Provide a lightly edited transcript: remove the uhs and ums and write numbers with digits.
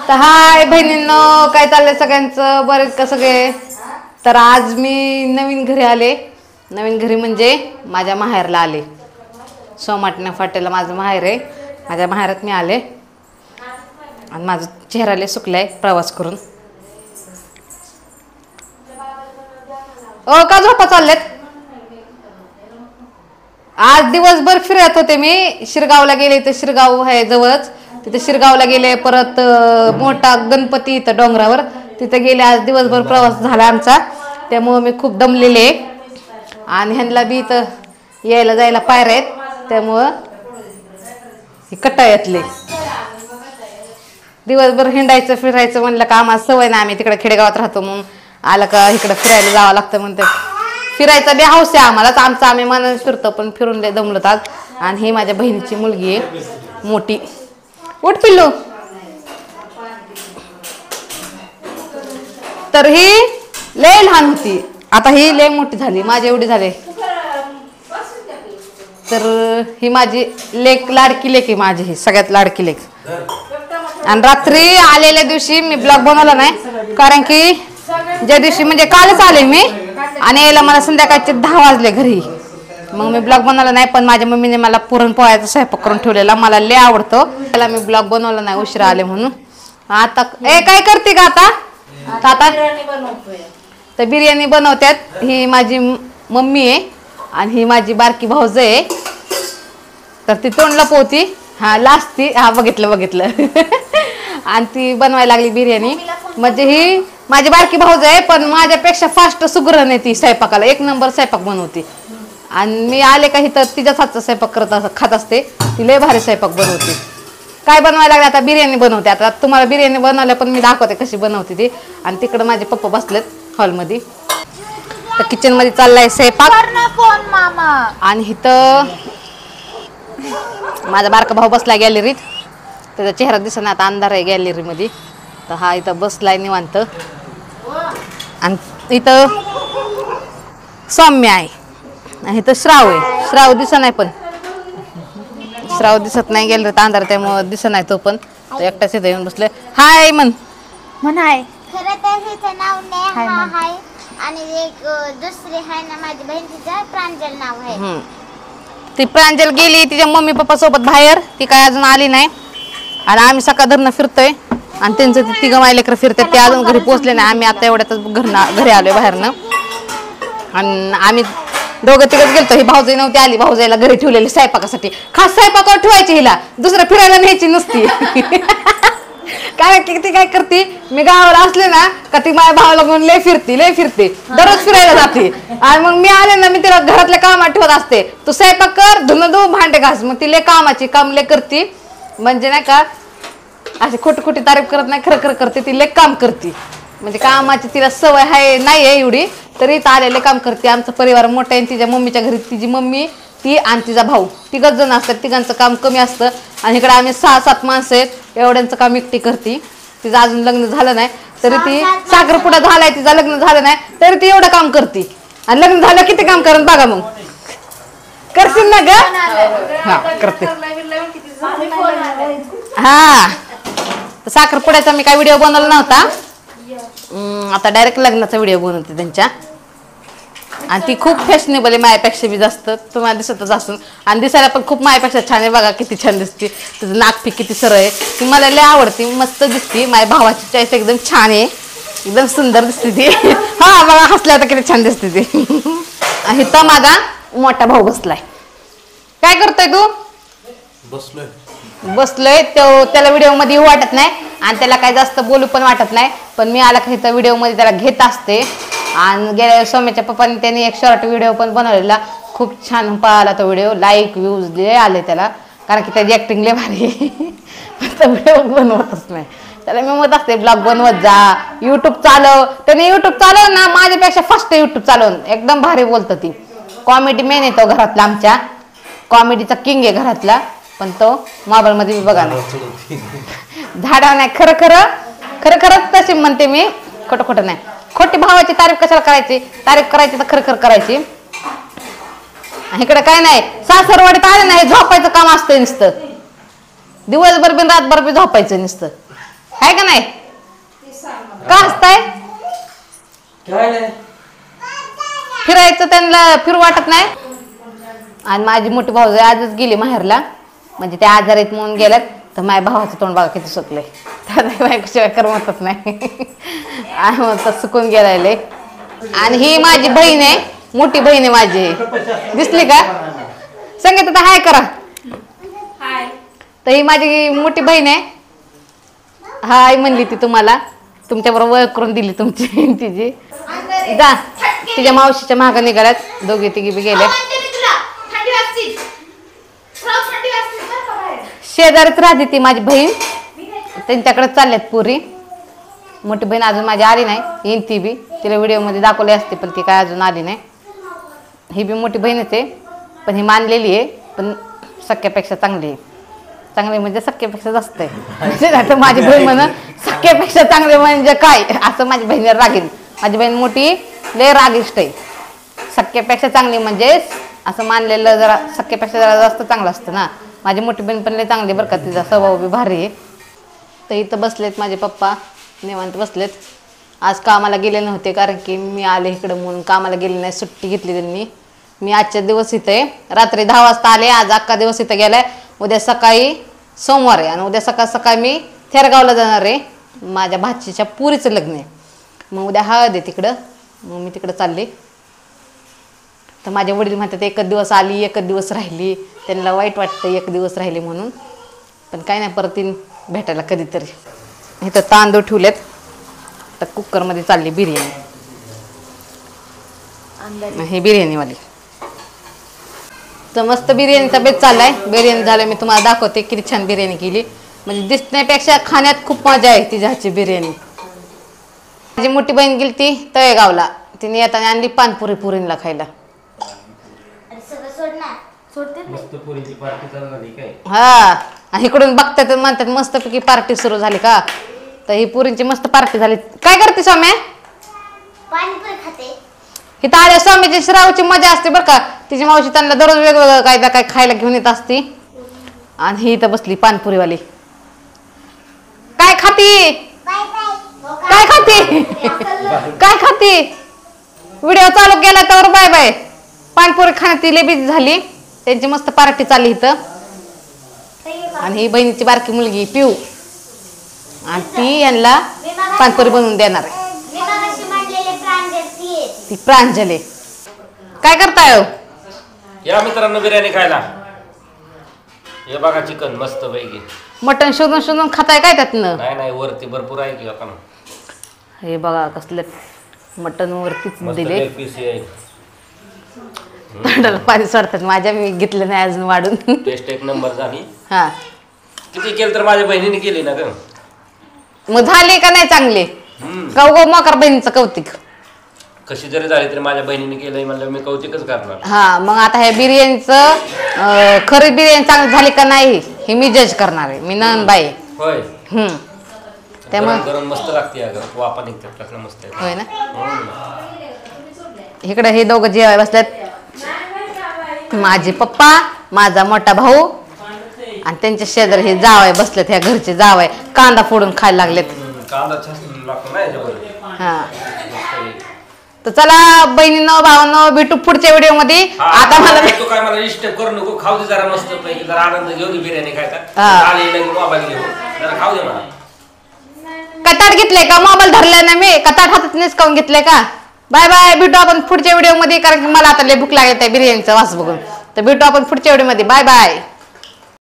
तर हाय बहिणींनो, काय चाललंय सगळ्यांचं? बरेच का सगळे? तर आज मी नवीन घरी आले. नवीन घरी म्हणजे माझ्या माहेरला आले. सोमाटणे फाट्याला माझं माहेर आहे. माझ्या माहेरात मी आले आणि माझं चेहरा लय सुकलाय प्रवास करून. का झोपा चाललेत? आज दिवसभर फिरत होते मी. शिरगावला गेले, तर शिरगाव आहे जवळच, तिथे शिरगावला गेले. परत मोठा गणपती इथं डोंगरावर, तिथे गेले. आज दिवसभर प्रवास झाला आमचा, त्यामुळं मी खूप दमलेले. आणि ह्यांना बी इथं यायला जायला पायऱ्या आहेत, त्यामुळं ही कटाळ्यातले. दिवसभर हिंडायचं फिरायचं म्हणलं का आम्हाला सवय ना, आम्ही तिकडे खेडेगावात राहतो, मग आलं का इकडं फिरायला जावं लागतं. म्हणते फिरायचा बी हौस आहे आम्हालाच, आमचं आम्ही मनाने फिरतो, पण फिरून लय दमलत आज. आणि ही माझ्या बहिणीची मुलगी आहे मोठी. उठ पिल्लू. तर ही लय लहान होती, आता ही लय मोठी झाली, माझी एवढी झाली. तर ही माझी लेक, लाडकी लेक आहे माझी, ही सगळ्यात लाडकी लेक. आणि रात्री आलेल्या दिवशी मी ब्लॉग बनवला नाही, कारण की ज्या दिवशी म्हणजे कालच आले मी आणि यायला मला संध्याकाळचे 10 वाजले घरी, मग मी ब्लॉग बनवला नाही. पण माझ्या मम्मीने मला पुरणपोळ्याचा स्वयंपाक करून ठेवलेला, मला लय आवडतो. त्याला मी ब्लॉग बनवला नाही, उशिरा आले म्हणून. आता काय करते का आता? तर बिर्याणी बनवतात. ही माझी मम्मी आहे आणि ही माझी बारकी भाऊज आहे. तर ती तोंड लपवती, हा लाजती, हा बघितलं आणि ती बनवायला लागली बिर्याणी. म्हणजे ही माझी बारकी भाऊज आहे, पण माझ्यापेक्षा फास्ट सुगरण आहे ती स्वयंपाकाला, 1 नंबर स्वयंपाक बनवते. आणि मी आले का इथं तिच्याच हातचा स्वयंपाक खात असते. ती लय भारी स्वयंपाक बनवते. काय बनवायला लागले? आता बिर्याणी बनवते. आता तुम्हाला बिर्याणी बनवल्या पण मी दाखवते कशी बनवते ती. आणि तिकडं माझे पप्पा बसलेत हॉलमध्ये. तर किचन मध्ये चाललाय स्वयंपाक. आणि इथं माझा बारका भाऊ बसलाय गॅलरीत, त्याचा चेहरा दिसना, आता अंधार आहे गॅलरी मध्ये. तर हा इथं बसलाय निवांत. आणि इथं सौम्य आहे आणि इथं श्राव आहे. श्राव दिसत नाही, पण श्राव दिसत नाही, गॅलरीत अंधार त्यामुळं दिसत नाही तो. पण तो एकटाच इथं येऊन बसले. हाय म्हण हाय. खरं तर हिचं नाव नेहा आहे आणि एक दुसरी आहे ना माझी बहीण, तिचं प्रांजल नाव आहे. ती प्रांजल गेली तिच्या मम्मी पप्पा सोबत बाहेर, ती काय अजून आली नाही. आणि आम्ही सकाळ धरणं फिरतोय आणि त्यांचं ती 3 मायलेकर फिरतात, ते अजून घरी पोहोचले नाही. आम्ही आता एवढ्यातच घरी आलोय बाहेरनं. आणि आम्ही दोघं तिघच गेलतो. ही भाऊजाई नव्हती आली, भाऊजाईला घरी ठेवलेली स्वयंपाकासाठी, खास स्वयंपाकावर ठेवायची हिला, दुसरं फिरायला न्यायची नुसती. काय ती काय करते, मी गावाला असले ना का ती माझ्या भावाला घेऊन लय फिरते, दररोज फिरायला जाते. आणि मग मी आले ना, मी तिला घरातल्या कामात ठेवत असते, तू स्वयंपाक कर, धुणं धु, भांडे घास. मग ती लय काम लय करते, म्हणजे नाही का अशी खोटी तारीफ करत नाही, खरं करते. ती लय काम करते, म्हणजे कामाची तिला सवय आहे नाही आहे एवढी, तरी इथं आलेले काम करते. आमचा परिवार मोठा आहे. तिच्या मम्मीच्या घरी तिची मम्मी, ती आणि तिचा भाऊ 3 जण असतात. 3घांचं काम कमी असतं. आणि इकडे आम्ही 6-7 माणसं आहेत, एवढ्यांचं काम एकटी करते. तिचं अजून लग्न झालं नाही, तरी ती साखरपुडा झालाय, तिचं लग्न झालं नाही, तरी ती एवढं काम करते. आणि लग्न झालं किती काम करत बघा, मग करशील ना ग? हा करते. हा साखरपुड्याचा मी काय व्हिडिओ बनवला नव्हता, आता डायरेक्ट लग्नाचा व्हिडिओ बनवते त्यांच्या. आणि ती खूप फॅशनेबल आहे, माझ्यापेक्षा बी जास्त, तुम्हाला दिसतच असून. आणि दिसायला पण खूप माझ्यापेक्षा छान आहे. बघा किती छान दिसते, तिचं नाक किती सरळ आहे, ती मला लय आवडते, मस्त दिसते. माझ्या भावाची चॉईस एकदम छान आहे, एकदम सुंदर दिसते ती. हा बघा हसल्या तर किती छान दिसते ती. इथं माझा मोठा भाऊ बसलाय. काय करतोय तू? बसलोय. त्याला व्हिडिओ मध्ये वाटत नाही आणि त्याला काय जास्त बोलू पण वाटत नाही, पण मी आला का इथं व्हिडिओ मध्ये त्याला घेत असते. आणि गेल्या सौम्याच्या पप्पाने त्यांनी एक शॉर्ट व्हिडिओ पण बनवलेला, खूप छान पळाला तो व्हिडिओ, लाईक व्ह्यूज लय आले त्याला, कारण की त्याची ॲक्टिंग लय भारी. पण तो व्हिडिओ बनवतच नाही. त्याला मी म्हणत असते ब्लॉग बनवत जा, यूट्यूब चालव. त्याने यूट्यूब चालव ना, माझ्यापेक्षा फास्ट यूट्यूब चालवून एकदम भारी बोलतं. ती कॉमेडी मेन आहे तो घरातला, आमच्या कॉमेडीचा किंग आहे घरातला. पण तो मोबाईल मध्ये बघा ना, झाडा नाही, खरं तशी म्हणते मी, खोटं नाही. खोटी भावाची तारीफ कशाला करायची, तारीफ करायची तर खरं करायची. इकडे काय नाही, सासरवाडीत आले नाही, झोपायचं काम असतं नुसतं, दिवसभर बिन रातभर बी झोपायचं नुसतं. आहे का नाही? का हसताय? फिरायचं त्यांना फिरू वाटत नाही. आणि माझी मोठी भाऊ आजच गेली माहेरला, म्हणजे ते आजार आहेत म्हणून गेल्यात. तर माझ्या भावाचं तोंड बघा किती सुकलंय, शिवाय करमतच नाही. आणि मग सुकून गेलाय. आणि ही माझी बहीण आहे, मोठी बहीण आहे माझी. दिसली का? संगीत आता हाय करा. तर ही माझी मोठी बहीण आहे. हाय म्हणली ती तुम्हाला, तुमच्याबरोबर ओळख करून दिली तुमची तिची. जा तिच्या मावशीच्या मागं निघाल्यात, दोघी तिघी बी गेल्या. शेजारीच राहते ती माझी बहीण, त्यांच्याकडे चालल्यात पुरी. मोठी बहीण अजून माझी आली नाही, येईन ती बी. तिला व्हिडिओमध्ये दाखवली असते पण ती काय अजून आली नाही. ही बी मोठी बहीणच आहे, पण ही मानलेली आहे, पण सख्यापेक्षा चांगली आहे. चांगली म्हणजे सख्यापेक्षा जास्त आहे. आता माझी बहीण म्हणून सख्यापेक्षा चांगले म्हणजे काय असं माझी बहिणीला रागीन. माझी बहीण मोठी लय रागिष्ट आहे. सख्यापेक्षा चांगली म्हणजे असं मानलेलं जरा सख्यापेक्षा जरा जास्त चांगलं असतं ना. माझी मोठी बहीण पण लय चांगली बरं का, तिचा स्वभाव बी भारी आहे. तर इथं बसलेत माझे पप्पा, निवांत बसलेत. आज कामाला गेले नव्हते, कारण की मी आले इकडं म्हणून कामाला गेले नाही, सुट्टी घेतली त्यांनी. मी आजच्या दिवस इथं आहे, रात्री 10 वाजता आले. आज अख्खा दिवस इथं गेलाय. उद्या सकाळी सोमवार आहे आणि उद्या सकाळ मी थेरगावला जाणार आहे. माझ्या भाचीच्या पुरीचं लग्न आहे, मग उद्या हळद आहे तिकडं, मग मी तिकडं चालले. तर माझे वडील म्हणतात एकच दिवस आली एकच दिवस राहिली, त्यांना वाईट वाटतं एक दिवस राहिली म्हणून. पण काय नाही, परत येईन भेटायला कधीतरी. इथं तांदूळ ठेवलेत, तर कुकरमध्ये चालली बिर्याणी. हे बिर्याणीवाली तर मस्त बिर्याणीचा बेत चाललाय. बिर्याणी झालं मी तुम्हाला दाखवते किती छान बिर्याणी केली. म्हणजे दिसण्यापेक्षा खाण्यात खूप मजा आहे तिच्या हातची बिर्याणी. माझी मोठी बहीण गेली ती तळेगावला, तिने येताना आणली पानपुरी पुरीला खायला. हा, आणि इकडून बघतात म्हणतात मस्तपैकी पार्टी सुरू झाली का. तर ही पुरींची मस्त पार्टी झाली. काय करते सौम्या? इथं आल्या स्वामीची श्रावची मजा असते बरं का. तिची मावशी त्यांना दररोज वेगवेगळं काय ना काय खायला घेऊन येत असते. आणि ही इथं बसली पानपुरीवाली. काय खाती? काय खाती? काय खाती? व्हिडिओ चालू केला तर बाय बाय. पानपुरी खाण्यात ती लेबी झाली, त्यांची मस्त पार्टी चालली इथं. आणि ही बहिणीची बारकी मुलगी पिऊ, आणि ती यांना पानपुरी बनवून देणार आहे. ती प्रांजली. काय करताय? या मित्रांनो बिर्याणी खायला. हे बघा चिकन मस्त पैकी. मटण शोधून शोधून खाताय काय त्यातनं? नाही वरती भरपूर आहे की आपण. हे बघा कसलं मटण वरतीच दिले. तोंडाला पाणी सोडतात माझ्या, मी घेतलं नाही अजून वाढून. टेस्ट एक नंबर झाली. हा, किती केलं तर माझ्या बहिणीने केली ना ग. मग झाले का नाही चांगले? गौ मोकर बहिणीचं कौतिक. कशी जरी झाली तरी माझ्या बहिणीने केलंय म्हणलं मी कौतिकच करणार. हा, मग आता ह्या बिर्याणीचं खरी बिर्याणी चांगली झाली का नाही हे मी जज करणार आहे. मी नंदबाई. होय. त्यामुळे गरम मस्त लागते अगं, वापा निघतात कसलं मस्त आहे. होय ना. इकडे हे दोघं जेवाय बसल्यात, माझे पप्पा, माझा मोठा भाऊ, आणि त्यांच्या शेजारी हे जावय बसलेत. ह्या घरचे जावय कांदा फोडून खायला लागलेत. कांदा छान लागतो ना याच्यावर. हा, तर चला बहिणींनो भावांनो, भेटू पुढच्या व्हिडिओ मध्ये. आता मला तू काय मला डिस्टर्ब करू नको, खाऊ दे जरा मस्त पैकी, जरा आनंद घेऊ दे बिर्याणी खायचा. आले मोबाईल घेऊन जरा खाऊ दे मला. कताट घेतले का? मोबाईल धरलाय ना मी, कताट हातात निसकावून घेतले का? बाय बाय, भेटू आपण पुढच्या व्हिडिओ मध्ये, कारण की मला आता लय भूक लागत आहे बिर्याणीचा वास बघून. तर भेटू आपण पुढच्या व्हिडिओ मध्ये. Bye bye.